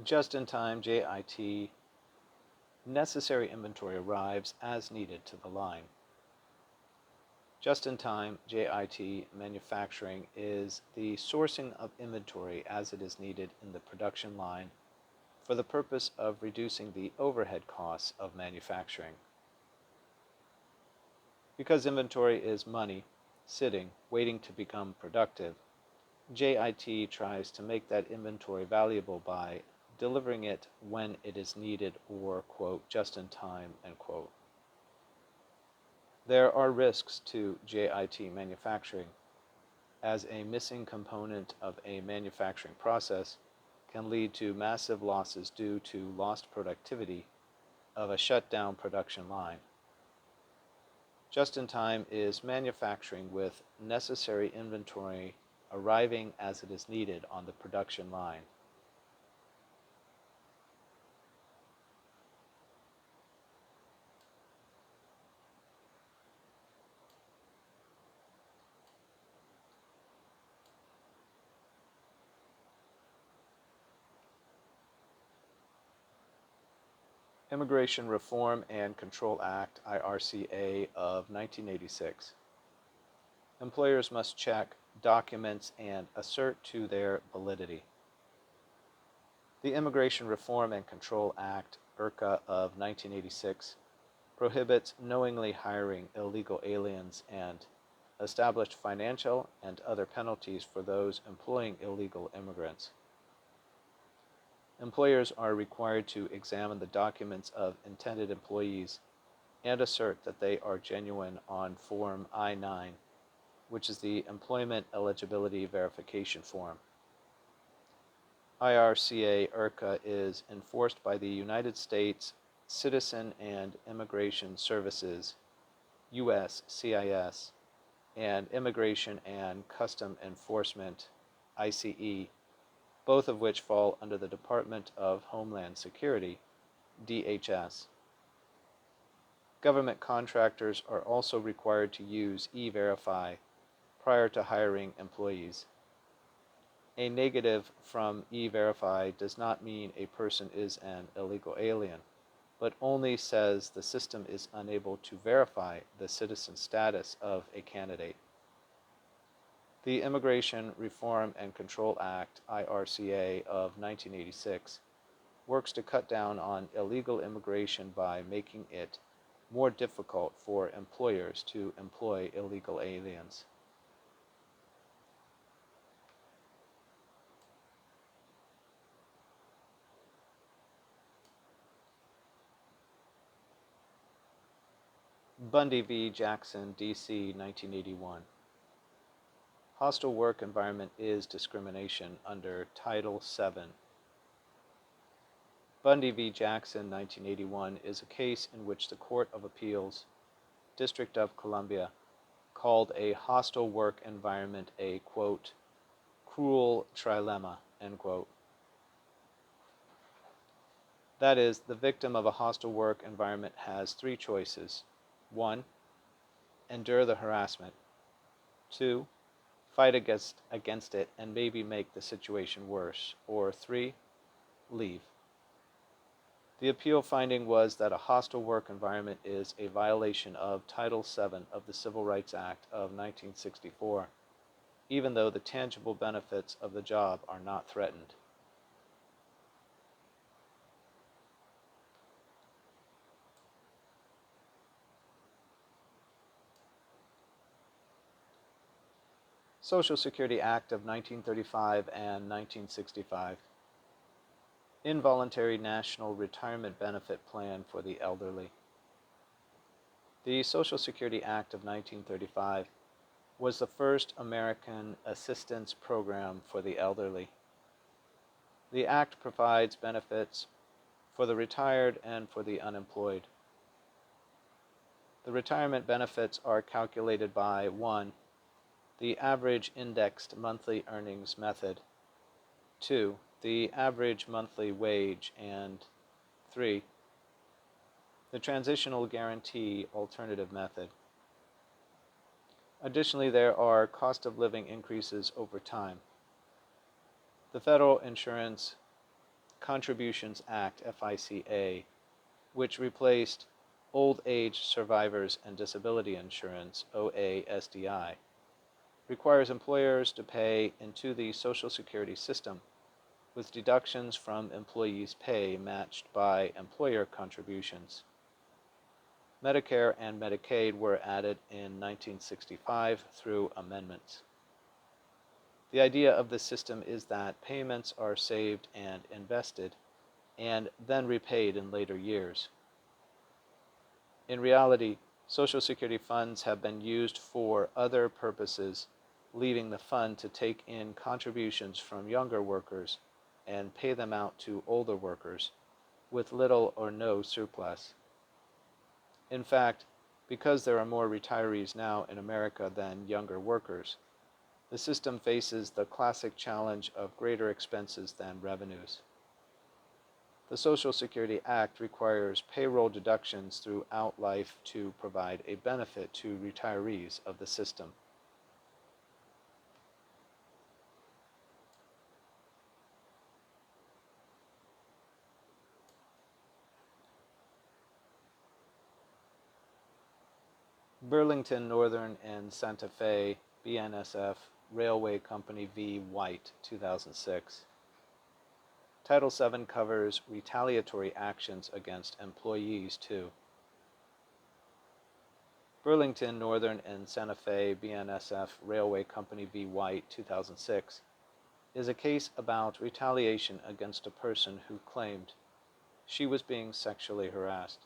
Just-in-time JIT, necessary inventory arrives as needed to the line. Just-in-time JIT manufacturing is the sourcing of inventory as it is needed in the production line for the purpose of reducing the overhead costs of manufacturing. Because inventory is money, sitting, waiting to become productive, JIT tries to make that inventory valuable by delivering it when it is needed or, quote, just in time, end quote. There are risks to JIT manufacturing, as a missing component of a manufacturing process can lead to massive losses due to lost productivity of a shut-down production line. Just-in-time is manufacturing with necessary inventory arriving as it is needed on the production line. Immigration Reform and Control Act, IRCA, of 1986. Employers must check documents and assert to their validity. The Immigration Reform and Control Act, IRCA, of 1986 prohibits knowingly hiring illegal aliens and established financial and other penalties for those employing illegal immigrants. Employers are required to examine the documents of intended employees and assert that they are genuine on Form I-9, which is the Employment Eligibility Verification Form. IRCA IRCA is enforced by the United States Citizen and Immigration Services, USCIS, and Immigration and Custom Enforcement, ICE, both of which fall under the Department of Homeland Security, DHS. Government contractors are also required to use E-Verify prior to hiring employees. A negative from E-Verify does not mean a person is an illegal alien, but only says the system is unable to verify the citizen status of a candidate. The Immigration Reform and Control Act, IRCA, of 1986 works to cut down on illegal immigration by making it more difficult for employers to employ illegal aliens. Bundy v. Jackson, D.C., 1981. Hostile work environment is discrimination under Title VII. Bundy v. Jackson, 1981, is a case in which the Court of Appeals, District of Columbia, called a hostile work environment a, quote, cruel trilemma, end quote. That is, the victim of a hostile work environment has three choices. 1. Endure the harassment. 2. Fight against it and maybe make the situation worse. Or 3. Leave. The appeal finding was that a hostile work environment is a violation of Title VII of the Civil Rights Act of 1964, even though the tangible benefits of the job are not threatened. Social Security Act of 1935 and 1965. Involuntary National Retirement Benefit Plan for the Elderly. The Social Security Act of 1935 was the first American assistance program for the elderly. The Act provides benefits for the retired and for the unemployed. The retirement benefits are calculated by 1. The average indexed monthly earnings method, 2. The average monthly wage, and 3. The transitional guarantee alternative method. Additionally, there are cost of living increases over time. The federal insurance Contributions Act, FICA, which replaced Old Age Survivors and Disability Insurance, OASDI, requires employers to pay into the Social Security system, with deductions from employees' pay matched by employer contributions. Medicare and Medicaid were added in 1965 through amendments. The idea of the system is that payments are saved and invested, and then repaid in later years. In reality, Social Security funds have been used for other purposes, leaving the fund to take in contributions from younger workers and pay them out to older workers, with little or no surplus. In fact, because there are more retirees now in America than younger workers, the system faces the classic challenge of greater expenses than revenues. The Social Security Act requires payroll deductions throughout life to provide a benefit to retirees of the system. Burlington Northern and Santa Fe, BNSF, Railway Company v. White, 2006. Title VII covers retaliatory actions against employees too. Burlington Northern and Santa Fe, BNSF, Railway Company v. White, 2006, is a case about retaliation against a person who claimed she was being sexually harassed.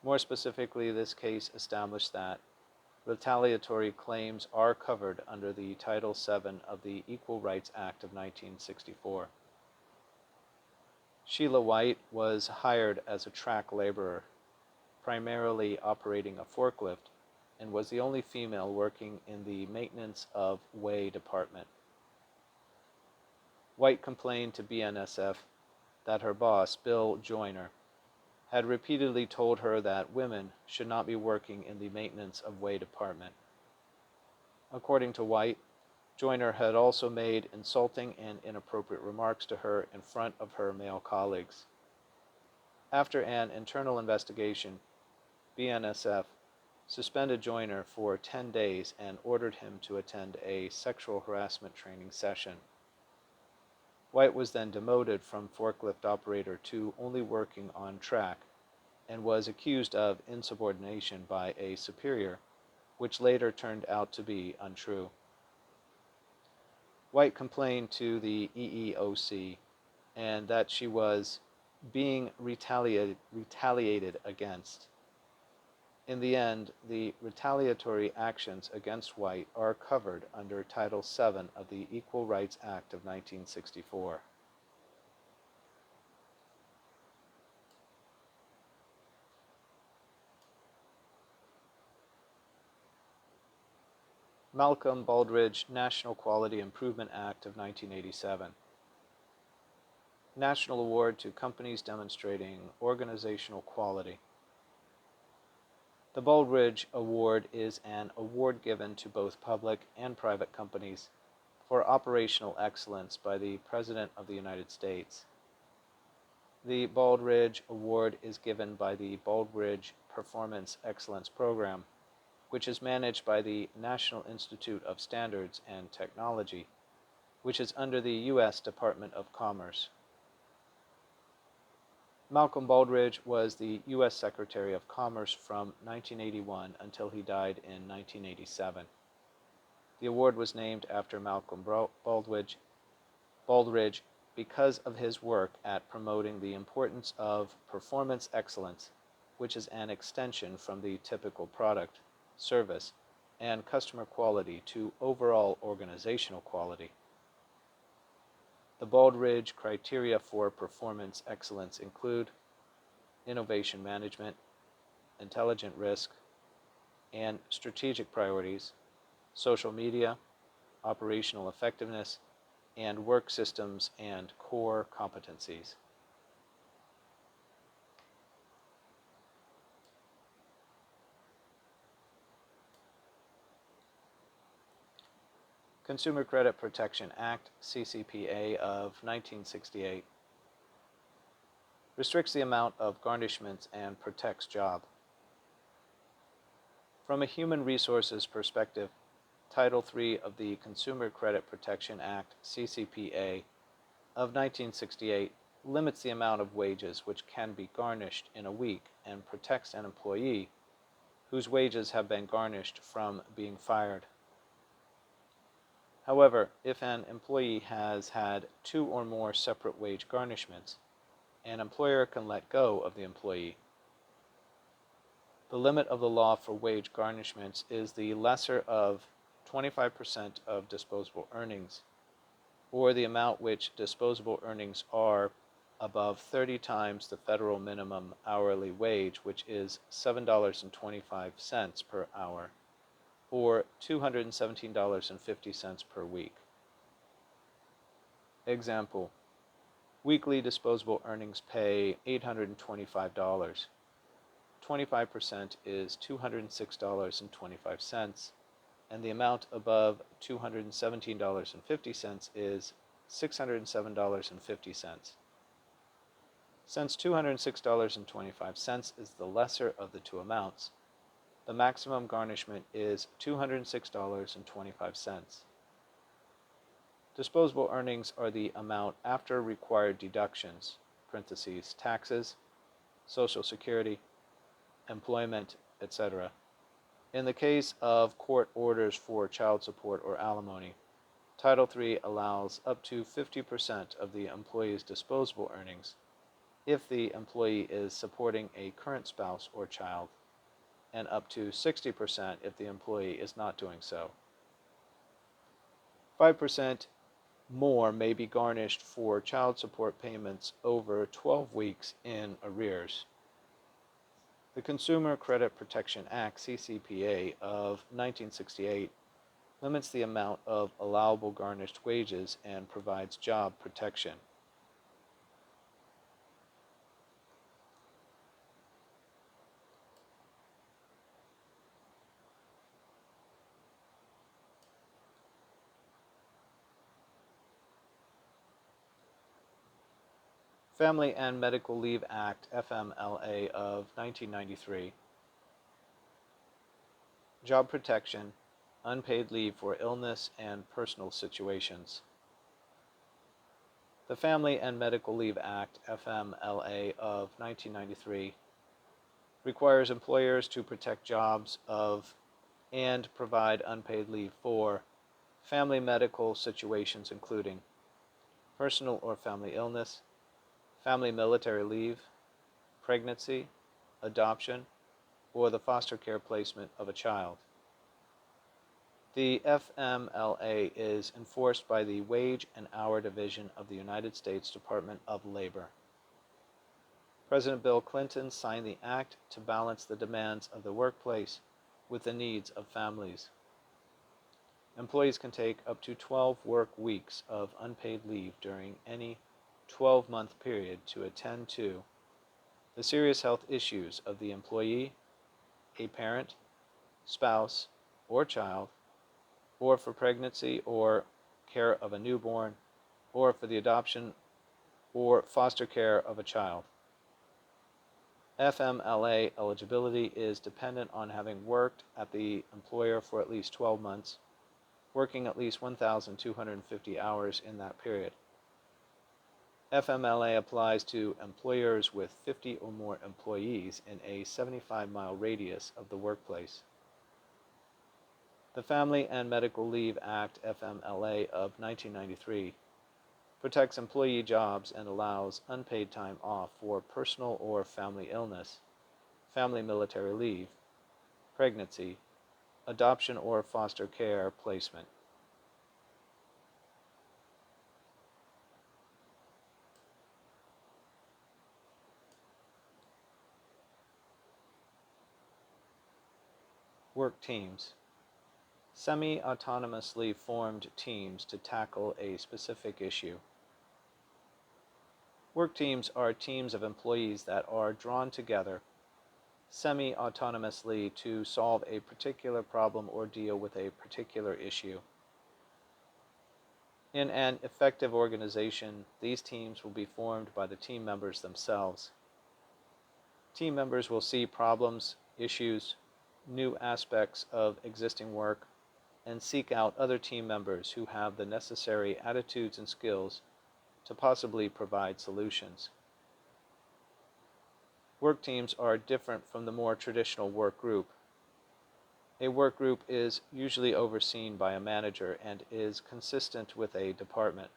More specifically, this case established that retaliatory claims are covered under the Title VII of the Equal Rights Act of 1964. Sheila White was hired as a track laborer, primarily operating a forklift, and was the only female working in the maintenance of way department. White complained to BNSF that her boss, Bill Joyner, had repeatedly told her that women should not be working in the maintenance of way department. According to White, Joyner had also made insulting and inappropriate remarks to her in front of her male colleagues. After an internal investigation, BNSF suspended Joyner for 10 days and ordered him to attend a sexual harassment training session. White was then demoted from forklift operator to only working on track, and was accused of insubordination by a superior, which later turned out to be untrue. White complained to the EEOC and that she was being retaliated against. In the end, the retaliatory actions against White are covered under Title VII of the Equal Rights Act of 1964. Malcolm Baldrige National Quality Improvement Act of 1987. National Award to companies demonstrating organizational quality. The Baldrige Award is an award given to both public and private companies for operational excellence by the President of the United States. The Baldrige Award is given by the Baldrige Performance Excellence Program, which is managed by the National Institute of Standards and Technology, which is under the U.S. Department of Commerce. Malcolm Baldrige was the U.S. Secretary of Commerce from 1981 until he died in 1987. The award was named after Malcolm Baldrige because of his work at promoting the importance of performance excellence, which is an extension from the typical product, service, and customer quality to overall organizational quality. The Baldrige criteria for performance excellence include innovation management, intelligent risk, and strategic priorities, social media, operational effectiveness, and work systems and core competencies. Consumer Credit Protection Act, CCPA of 1968, restricts the amount of garnishments and protects job. From a human resources perspective, Title III of the Consumer Credit Protection Act, CCPA, of 1968 limits the amount of wages which can be garnished in a week and protects an employee whose wages have been garnished from being fired. However, if an employee has had 2 or more separate wage garnishments, an employer can let go of the employee. The limit of the law for wage garnishments is the lesser of 25% of disposable earnings, or the amount which disposable earnings are above 30 times the federal minimum hourly wage, which is $7.25 per hour, or $217.50 per week. Example: weekly disposable earnings pay $825. 25% is $206.25, and the amount above $217.50 is $607.50. Since $206.25 is the lesser of the two amounts, the maximum garnishment is $206.25. Disposable earnings are the amount after required deductions, parentheses, taxes, Social Security, employment, etc. In the case of court orders for child support or alimony, Title III allows up to 50% of the employee's disposable earnings if the employee is supporting a current spouse or child, and up to 60% if the employee is not doing so. 5% more may be garnished for child support payments over 12 weeks in arrears. The Consumer Credit Protection Act, CCPA, of 1968 limits the amount of allowable garnished wages and provides job protection. Family and Medical Leave Act, FMLA, of 1993. Job protection, unpaid leave for illness and personal situations. The Family and Medical Leave Act, FMLA, of 1993 requires employers to protect jobs of and provide unpaid leave for family medical situations including personal or family illness, family military leave, pregnancy, adoption, or the foster care placement of a child. The FMLA is enforced by the Wage and Hour Division of the United States Department of Labor. President Bill Clinton signed the act to balance the demands of the workplace with the needs of families. Employees can take up to 12 work weeks of unpaid leave during any 12-month period to attend to the serious health issues of the employee, a parent, spouse, or child, or for pregnancy or care of a newborn, or for the adoption or foster care of a child. FMLA eligibility is dependent on having worked at the employer for at least 12 months, working at least 1,250 hours in that period. FMLA applies to employers with 50 or more employees in a 75-mile radius of the workplace. The Family and Medical Leave Act, FMLA, of 1993 protects employee jobs and allows unpaid time off for personal or family illness, family military leave, pregnancy, adoption or foster care placement. Work teams. Semi-autonomously formed teams to tackle a specific issue. Work teams are teams of employees that are drawn together semi-autonomously to solve a particular problem or deal with a particular issue. In an effective organization, these teams will be formed by the team members themselves. Team members will see problems, issues, new aspects of existing work, and seek out other team members who have the necessary attitudes and skills to possibly provide solutions. Work teams are different from the more traditional work group. A work group is usually overseen by a manager and is consistent with a department.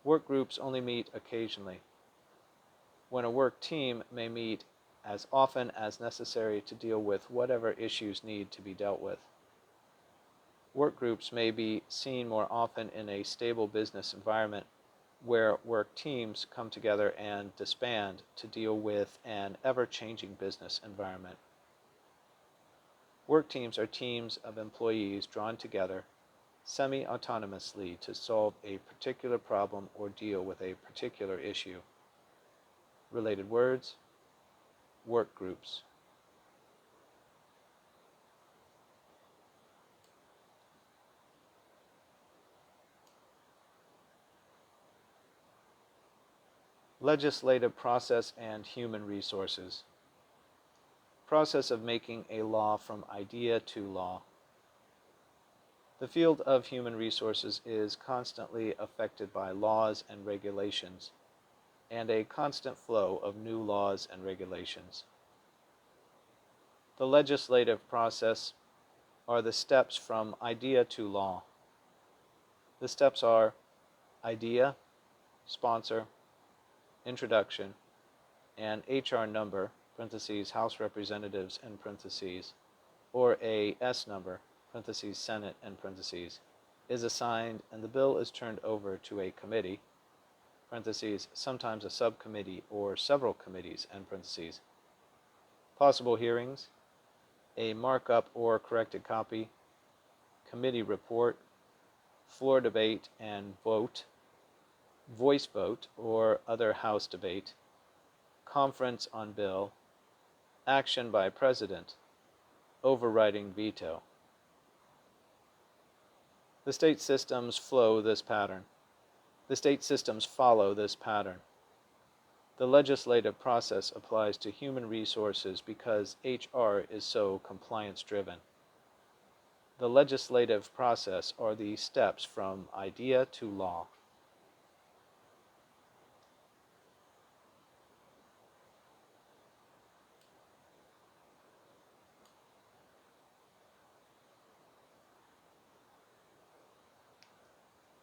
Work groups only meet occasionally, when a work team may meet as often as necessary to deal with whatever issues need to be dealt with. Work groups may be seen more often in a stable business environment where work teams come together and disband to deal with an ever-changing business environment. Work teams are teams of employees drawn together semi-autonomously to solve a particular problem or deal with a particular issue. Related words: work groups. Legislative process and human resources. Process of making a law from idea to law. The field of human resources is constantly affected by laws and regulations, and a constant flow of new laws and regulations. The legislative process are the steps from idea to law. The steps are idea, sponsor, introduction, and HR number, parentheses, House Representatives, and parentheses, or a S number, parentheses, Senate, and parentheses, is assigned and the bill is turned over to a committee, parentheses, sometimes a subcommittee or several committees, and parentheses. Possible hearings: a markup or corrected copy, committee report, floor debate and vote, voice vote or other House debate, conference on bill, action by President, overriding veto. The state systems follow this pattern. The legislative process applies to human resources because HR is so compliance-driven. The legislative process are the steps from idea to law.